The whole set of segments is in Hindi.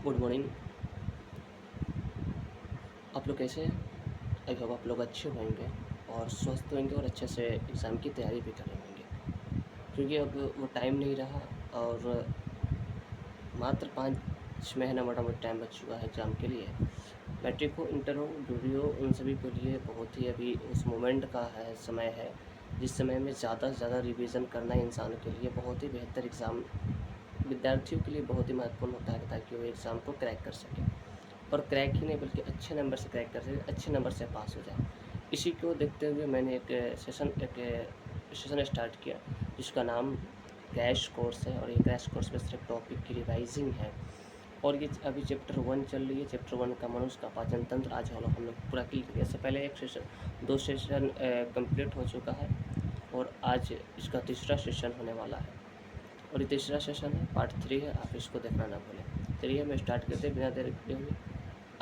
Good morning. आप लोग कैसे हैं? आई होप आप लोग अच्छे होंगे और स्वस्थ होंगे और अच्छे से एग्ज़ाम की तैयारी भी कर रहे होंगे, क्योंकि अब वो टाइम नहीं रहा और मात्र 5 महीना मोटा-मोटी टाइम बच चुका है एग्ज़ाम के लिए। मैट्रिक हो, इंटर हो, जो भी हो, उन सभी के लिए बहुत ही अभी उस मोमेंट का है समय है, जिस समय में ज़्यादा से ज़्यादा रिवीजन करना इंसान के लिए बहुत ही बेहतर एग्ज़ाम विद्यार्थियों के लिए बहुत ही महत्वपूर्ण होता है, ताकि वो एग्ज़ाम को क्रैक कर सकें और क्रैक ही नहीं बल्कि अच्छे नंबर से क्रैक कर सके, अच्छे नंबर से पास हो जाए। इसी को देखते हुए मैंने एक सेशन स्टार्ट किया, जिसका नाम क्रैश कोर्स है और ये क्रैश कोर्स में सिर्फ टॉपिक की रिवाइजिंग है और ये अभी चैप्टर 1 चल रही है। चैप्टर 1 का मनुष्य का पाचन तंत्र आज हम लोग पूरा क्लियर किया। इससे पहले एक सेशन 2 सेशन कंप्लीट हो चुका है और आज इसका तीसरा सेशन होने वाला है और ये तीसरा सेशन है, पार्ट 3 है। आप इसको देखना ना भूलें। चलिए हम स्टार्ट करते हैं बिना देर किए हुए।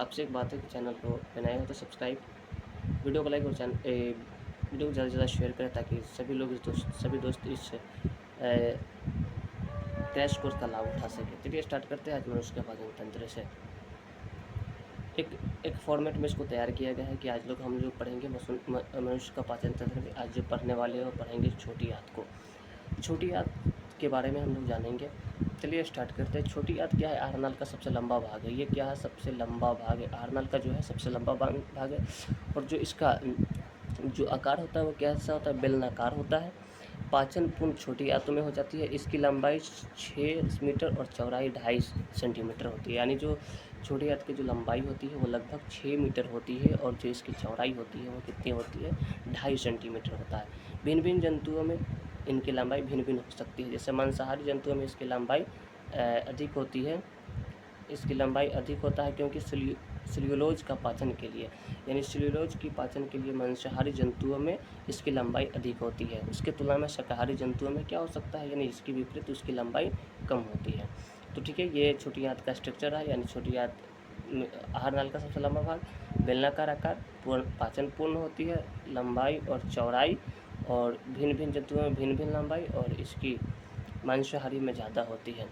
आपसे एक बात है कि चैनल को बनाए हो तो सब्सक्राइब, वीडियो को लाइक और वीडियो को ज़्यादा से ज़्यादा शेयर करें, ताकि सभी दोस्त इस क्रैश कोर्स का लाभ उठा सकें। चलिए स्टार्ट करते हैं आज मनुष्य के पाचन तंत्र से। एक फॉर्मेट में इसको तैयार किया गया है कि आज हम लोग पढ़ेंगे मनुष्य का पाचन तंत्र में। आज जो पढ़ने वाले हैं वो पढ़ेंगे छोटी आंत को। छोटी आंत के बारे में हम लोग जानेंगे। चलिए स्टार्ट करते हैं। छोटी आंत क्या है? आहारनाल का सबसे लंबा भाग है। ये क्या है? सबसे लंबा भाग है। आहारनाल का जो है सबसे लंबा भाग है और जो इसका जो आकार होता है वो कैसा होता है? बेलनाकार होता है। पाचन पूर्ण छोटी आंतों में हो जाती है। इसकी लंबाई 6 मीटर और चौड़ाई 2.5 सेंटीमीटर होती है। यानी जो छोटी आंत की जो लंबाई होती है वो लगभग 6 मीटर होती है और जो इसकी चौड़ाई होती है वो कितनी होती है? 2.5 सेंटीमीटर होता है। भिन्न भिन्न जंतुओं में इनकी लंबाई भिन्न भिन्न हो सकती है। जैसे मांसाहारी जंतुओं में इसकी लंबाई अधिक होती है। इसकी लंबाई अधिक होता है क्योंकि सेल्यूलोज का पाचन के लिए, यानी सेल्यूलोज की पाचन के लिए मांसाहारी जंतुओं में इसकी लंबाई अधिक होती है। उसके तुलना में शाकाहारी जंतुओं में क्या हो सकता है? यानी इसकी विपरीत उसकी लंबाई कम होती है। तो ठीक है, ये छोटी आंत का स्ट्रक्चर है। यानी छोटी आंत आहारनाल का सबसे लंबा भाग, बेलनाकार आकार, पाचन पूर्ण होती है, लंबाई और चौड़ाई और भिन्न भिन्न जंतुओं में भिन्न भिन्न लंबाई और इसकी मांसाहारी में ज़्यादा होती है।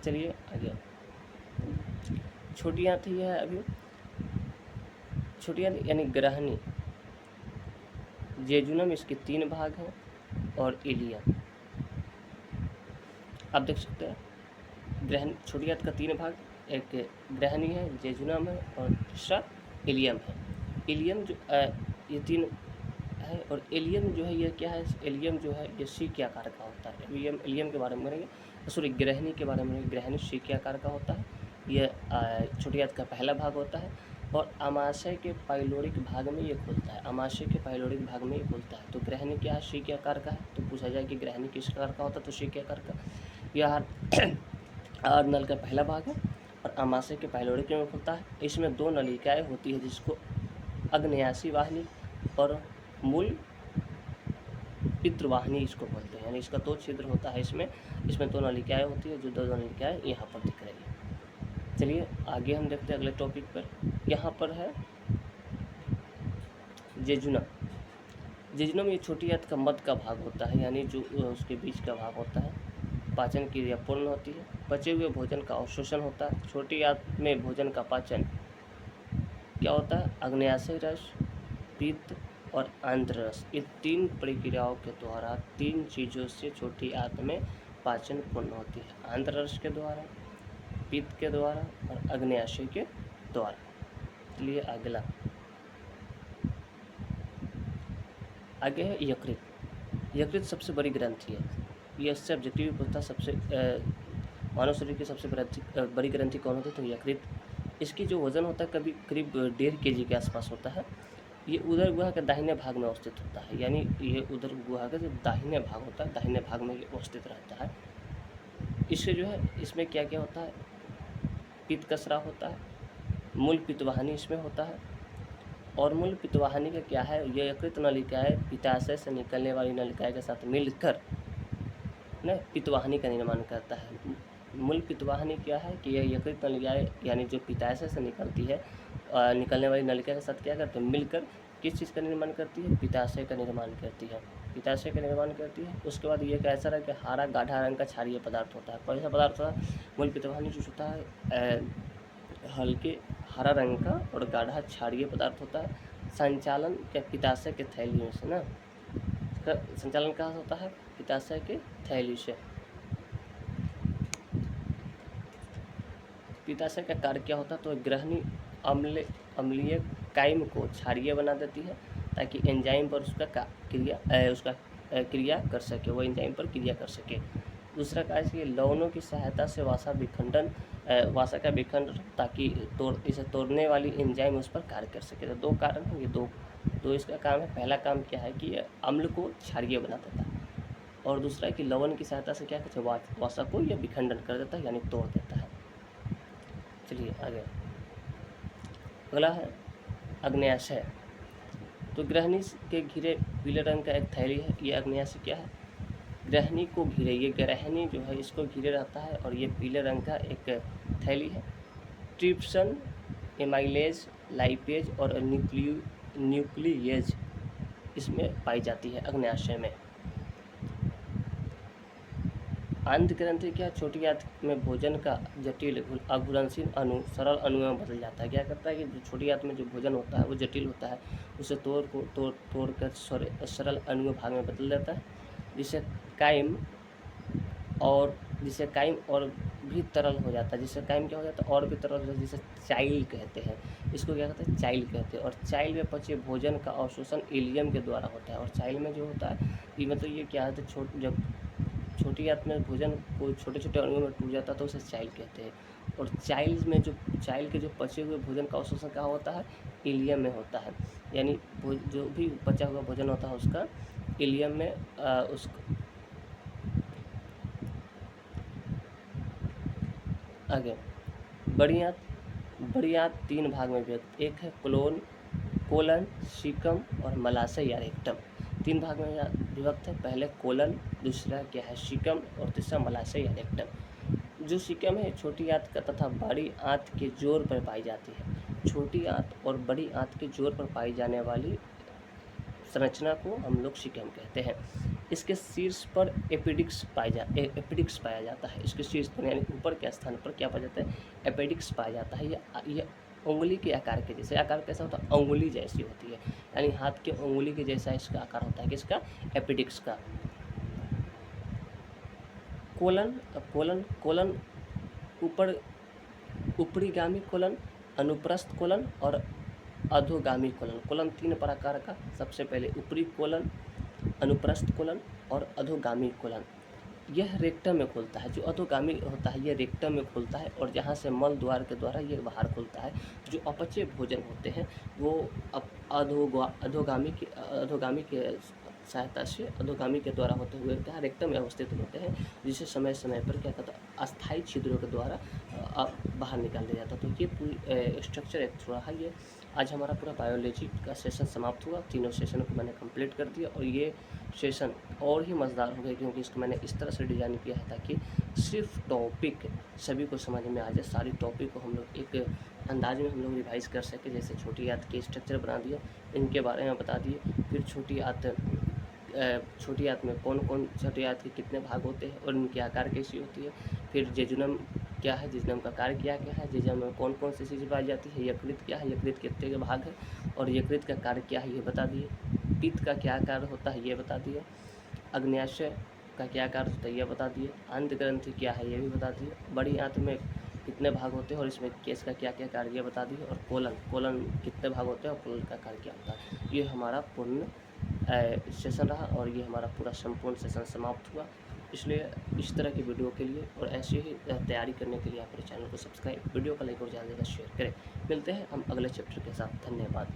चलिए आगे। छोटी आंत ही है अभी। छोटी आंत यानी ग्रहणी, जेजुनम इसके 3 भाग हैं और इलियम। आप देख सकते हैं ग्रहण छोटी आंत का 3 भाग, एक ग्रहणी है, जेजुनम है और दूसरा इलियम है। इलियम जो ये 3 है और एलियम जो है ये क्या है? एलियम जो है ये सी के आकार का होता है। एलियम के बारे में करेंगे, सॉरी ग्रहणी के बारे में। ग्रहणी सी के आकार का होता है। ये छोटी आंत का पहला भाग होता है और अमाशय के पाइलोरिक भाग में ये खुलता है। अमाशय के पाइलोरिक भाग में ये खुलता है। तो ग्रहणी क्या है? सी के आकार का है। तो पूछा जाए कि ग्रहणी किस आकार का होता है? तो सी के आकार का। यह आहारनाल का पहला भाग है और अमाशय के पाइलोरिक में खुलता है। इसमें 2 नलिकाएँ होती है, जिसको अग्न्यासी वाहिनी और मूल पितृवाहिनी इसको बोलते हैं। यानी इसका 2 छिद्र होता है। इसमें 2 नलिकाएँ होती है, जो 2 नलिकाएँ यहाँ पर दिख रही है। चलिए आगे हम देखते हैं अगले टॉपिक पर। यहाँ पर है जेजुनम। जेजुनम ये छोटी आंत का मध्य का भाग होता है, यानी जो उसके बीच का भाग होता है। पाचन क्रिया पूर्ण होती है। बचे हुए भोजन का अवशोषण होता है। छोटी आंत में भोजन का पाचन क्या होता है? अग्न्याशय रस, पित्त और आंत्र रस, ये 3 प्रक्रियाओं के द्वारा 3 चीज़ों से छोटी आंत में पाचन पूर्ण होती है। आंत्र रस के द्वारा, पित्त के द्वारा और अग्न्याशय के द्वारा। चलिए अगला आगे है यकृत। यकृत सबसे बड़ी ग्रंथि है। ये इससे ऑब्जेक्टिव पूछता है, सबसे मानव शरीर की सबसे बड़ी ग्रंथि कौन होती है? तो यकृत। इसकी जो वजन होता है कभी करीब 1.5 kg के आसपास होता है। ये उदर गुहा के दाहिने भाग में अवस्थित होता है। यानी ये उदर गुहा का जो दाहिने भाग होता है, दाहिने भाग में ये अवस्थित रहता है। इससे जो है इसमें क्या क्या होता है? पित्त का स्राव होता है, मूल पित्तवाहिनी इसमें होता है और मूल पित्तवाहिनी का क्या है? ये यकृत नलिकाएँ पित्ताशय से निकलने वाली नलिकाएँ के साथ मिलकर न पित्तवाहिनी का निर्माण करता है। मूल पित्तवाहिनी क्या है कि यह यकृत नलिकाएँ यानी जो पित्ताशय से निकलती है, निकलने वाली नलिका के साथ क्या करते हैं? मिलकर किस चीज़ का निर्माण करती है? पित्ताशय का निर्माण करती है। पित्ताशय का निर्माण करती है। उसके बाद ये कैसा रहा कि हरा गाढ़ा रंग का क्षारीय पदार्थ होता है। कौन सा पदार्थ होता है? मूल पित्तवाहिनी जो होता है हल्के हरा रंग का और गाढ़ा क्षारीय पदार्थ होता है। संचालन क्या पित्ताशय के थैली में से ना, इसका संचालन कहाँ से होता है? पित्ताशय के थैली से। पित्ताशय का कार्य क्या होता है? तो ग्रहणी अम्लीय काइम को क्षारीय बना देती है ताकि एंजाइम पर उसका क्रिया कर सके, वो एंजाइम पर क्रिया कर सके। दूसरा कार्य है लवणों की सहायता से वसा का विखंडन ताकि इसे तोड़ने वाली एंजाइम उस पर कार्य कर सके। तो दो कारण हैं, ये दो इसका काम है। पहला काम क्या है कि अम्ल को क्षारीय बना देता है, और दूसरा है कि लवण की सहायता से क्या करते हैं? वसा को यह विखंडन कर देता है, यानी तोड़ देता है। चलिए आगे, अगला है आग्नेयाशय। तो ग्रहणी के घिरे पीले रंग का एक थैली है, ये आग्नेयाशय क्या है? ग्रहणी को घिरे, ये ग्रहणी जो है इसको घिरे रहता है, और ये पीले रंग का एक थैली है। ट्रिप्सन, एमाइलेज, लाइपेज और न्यूक्लियेज इसमें पाई जाती है आग्नेयाशय में। आंत ग्रंथि क्या? छोटी आंत में भोजन का जटिल अघुलनशील अणु सरल अणु में बदल जाता है। क्या करता है कि जो छोटी आंत में जो भोजन होता है वो जटिल होता है, उसे तोड़ कर सरल अणु भाग में बदल देता है, जिससे काइम और भी तरल हो जाता है। जिससे काइम क्या हो जाता है? और भी तरल हो जाता है, जिसे चाइल कहते हैं। इसको क्या कहते हैं? चाइल कहते हैं। और चाइल में पचे भोजन का अवशोषण इलियम के द्वारा होता है। और चाइल में जो होता है ये मतलब ये क्या है? तो जब छोटी आंत में भोजन को छोटे छोटे अणुओं में टूट जाता है तो उसे चाइल कहते हैं। और चाइल के जो पचे हुए भोजन का अवशोषण कहाँ होता है? इलियम में होता है। यानी जो भी पचा हुआ भोजन होता है उसका इलियम में आगे बड़ी आंत 3 भाग में विभक्त। एक है कोलन, सीकम और मलाशय या रेक्टम। 3 भाग में विभक्त है। पहले कोलन, दूसरा क्या है? सीकम, और तीसरा मलाशय या रेक्टम। जो सीकम है छोटी आंत का तथा बड़ी आंत के जोड़ पर पाई जाती है। छोटी आंत और बड़ी आंत के जोड़ पर पाई जाने वाली संरचना को हम लोग सीकम कहते हैं। इसके शीर्ष पर एपेडिक्स पाया जाता है। इसके शीर्ष पर यानी ऊपर के स्थान पर क्या पाया जाता है? एपेडिक्स पाया जाता है। यह उंगली के आकार के जैसे। आकार कैसा होता है? उंगली जैसी होती है, यानी हाथ के उंगली के जैसा इसका आकार होता है। किसका? एपेडिक्स का। कोलन ऊपरीगामी कोलन, अनुप्रस्थ कोलन और अधोगामी कोलन। कोलन 3 प्रकार का। सबसे पहले ऊपरी कोलन, अनुप्रस्थ कोलन और अधोगामी कोलन। यह रेक्टम में खुलता है। जो अधोगामी होता है यह रेक्टम में खुलता है, और जहाँ से मल द्वार के द्वारा ये बाहर खुलता है। जो अपचे भोजन होते हैं वो अधोगामी के सहायता से अधोगामी के द्वारा होते हुए क्या रेक्टम में अवस्थित होते हैं, जिसे समय समय पर क्या कहता है? अस्थायी छिद्रों के द्वारा बाहर निकाल दिया जाता है। तो ये पूरी स्ट्रक्चर एक थोड़ा है। ये आज हमारा पूरा बायोलॉजी का सेशन समाप्त हुआ। तीनों सेशन को मैंने कंप्लीट कर दिया, और ये सेशन और ही मज़ेदार हो गया क्योंकि इसको मैंने इस तरह से डिज़ाइन किया है ताकि सिर्फ टॉपिक सभी को समझ में आ जाए। सारी टॉपिक को हम लोग एक अंदाज में हम लोग रिवाइज़ कर सके। जैसे छोटी आंत के स्ट्रक्चर बना दिया, इनके बारे में बता दिए। फिर छोटी आंत में कौन छोटी आंत के कितने भाग होते हैं और इनकी आकार कैसी होती है। फिर जेजुनम क्या है, जेजुनम का कार्य क्या है, जेजुनम में कौन कौन सी चीज़ें पाई जाती है, यकृत क्या है, यकृत कितने के भाग है और यकृत का कार्य क्या है ये बता दिए। पित्त का क्या कार्य होता है ये बता दिए। आग्नेयाशय का क्या कार्य होता है ये बता दिए। आंत ग्रंथि क्या है ये भी बता दिए। बड़ी आंत में कितने भाग होते हैं और इसमें केस का क्या क्या कार्य ये बता दिए। और कोलन कितने भाग होते हैं और कोलन का कार्य क्या होता है। ये हमारा पूर्ण सेशन रहा, और ये हमारा पूरा संपूर्ण सेशन समाप्त हुआ। इसलिए इस तरह की वीडियो के लिए और ऐसे ही तैयारी करने के लिए आप मेरे चैनल को सब्सक्राइब, वीडियो को लाइक और ज़्यादा से ज़्यादा शेयर करें। मिलते हैं हम अगले चैप्टर के साथ। धन्यवाद।